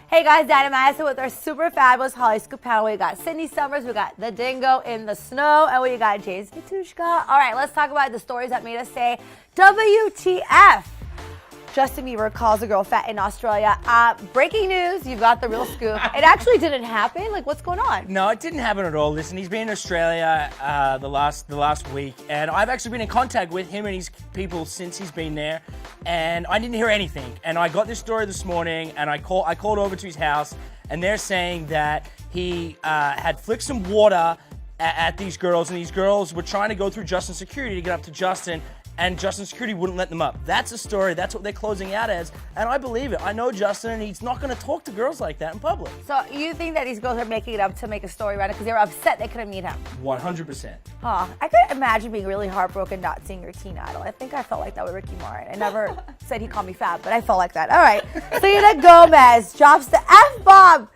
Hey guys, Dan and Madison with our super fabulous Hollyscoop panel. We got Sydney Summers, we got the Dingo in the Snow, and we got James Katushka. All right, let's talk about the stories that made us say WTF. Justin Bieber calls a girl fat in Australia. Breaking news, you've got the real scoop. It actually didn't happen. Like, what's going on? No, it didn't happen at all. Listen, he's been in Australia the last week, and I've actually been in contact with him and his people since he's been there, and I didn't hear anything. And I got this story this morning, and I called over to his house, and they're saying that he had flicked some water at these girls, and these girls were trying to go through Justin's security to get up to Justin, and Justin's security wouldn't let them up. That's the story. That's what they're closing out as, and I believe it. I know Justin, and he's not going to talk to girls like that in public. So you think that these girls are making it up to make a story around it because they were upset they couldn't meet him? 100%. I could imagine being really heartbroken not seeing your teen idol. I think I felt like that with Ricky Martin. I never said he called me fat, but I felt like that. All right, Selena Gomez drops the F-bomb.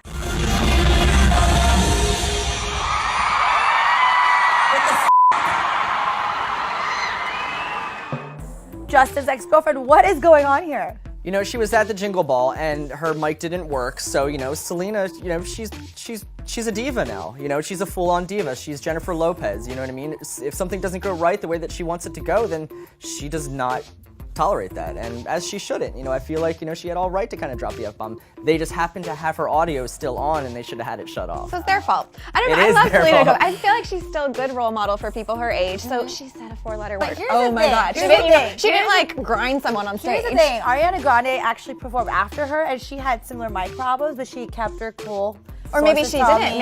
Justin's ex-girlfriend, what is going on here? You know, she was at the Jingle Ball and her mic didn't work, so Selena, she's a diva now. She's a full-on diva. She's Jennifer Lopez. You know what I mean? If something doesn't go right the way that she wants it to go, then she does not tolerate that, and as she shouldn't. I feel like she had all right to kind of drop the F-bomb. They just happened to have her audio still on, and they should have had it shut off. So it's their fault. I don't know. I love Selena Gomez. I feel like she's still a good role model for people her age. So she said a 4-letter word. Oh my God! She didn't like grind someone on stage. Here's the thing: Ariana Grande actually performed after her, and she had similar mic problems, but she kept her cool. Or maybe she didn't.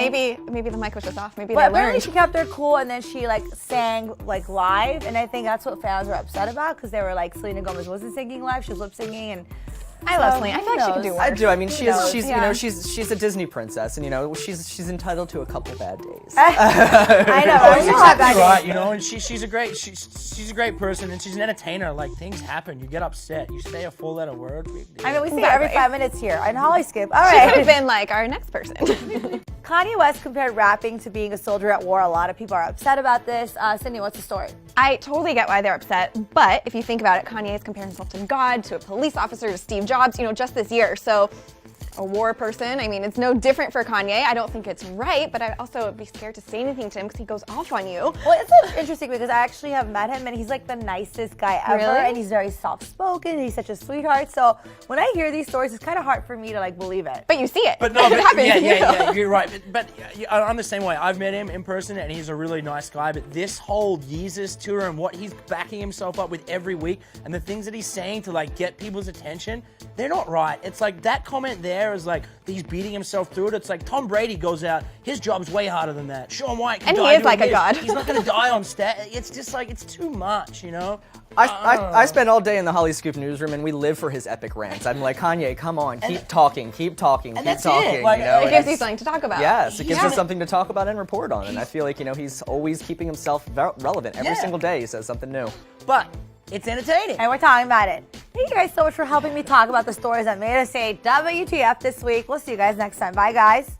Maybe the mic was just off. Maybe but they apparently learned. she kept her cool, and then she sang live, and I think that's what fans were upset about because they were like, Selena Gomez wasn't singing live; she was lip singing, and I love Selena. I feel like she could do worse. I do. I mean, she's a Disney princess, and she's entitled to a couple bad days. I know. Oh, you're exactly right. And she's a great person, and she's an entertainer. Like, things happen. You get upset. You say a 4-letter word. Big deal. I mean, we see it every 5 minutes here on Hollyscoop. All She right. could have been like our next person. Kanye West compared rapping to being a soldier at war. A lot of people are upset about this. Sydney, what's the story? I totally get why they're upset, but if you think about it, Kanye is comparing himself to God, to a police officer, to Steve Jobs, just this year. So a war person, I mean, it's no different for Kanye. I don't think it's right, but I also would be scared to say anything to him because he goes off on you. Well, it's interesting because I actually have met him, and he's like the nicest guy ever, Really? and he's very soft-spoken, and he's such a sweetheart. So when I hear these stories, it's kind of hard for me to believe it. But you see it. But no, it happens. yeah, you're right. But I'm the same way. I've met him in person, and he's a really nice guy. But this whole Yeezus tour and what he's backing himself up with every week, and the things that he's saying to get people's attention, they're not right. It's like that comment there is like he's beating himself through it. It's like Tom Brady goes out, his job's way harder than that. Shaun White can And he die is like doing a god. He's not going to die on stage. It's just like it's too much, I spend all day in the Hollyscoop newsroom, and we live for his epic rants. I'm like, Kanye, come on, keep talking, keep talking. It. It gives you something to talk about. Yes, it gives us something to talk about and report on. And I feel like he's always keeping himself relevant. Every single day he says something new. But it's entertaining. And we're talking about it. Thank you guys so much for helping me talk about the stories that made us say WTF this week. We'll see you guys next time. Bye, guys.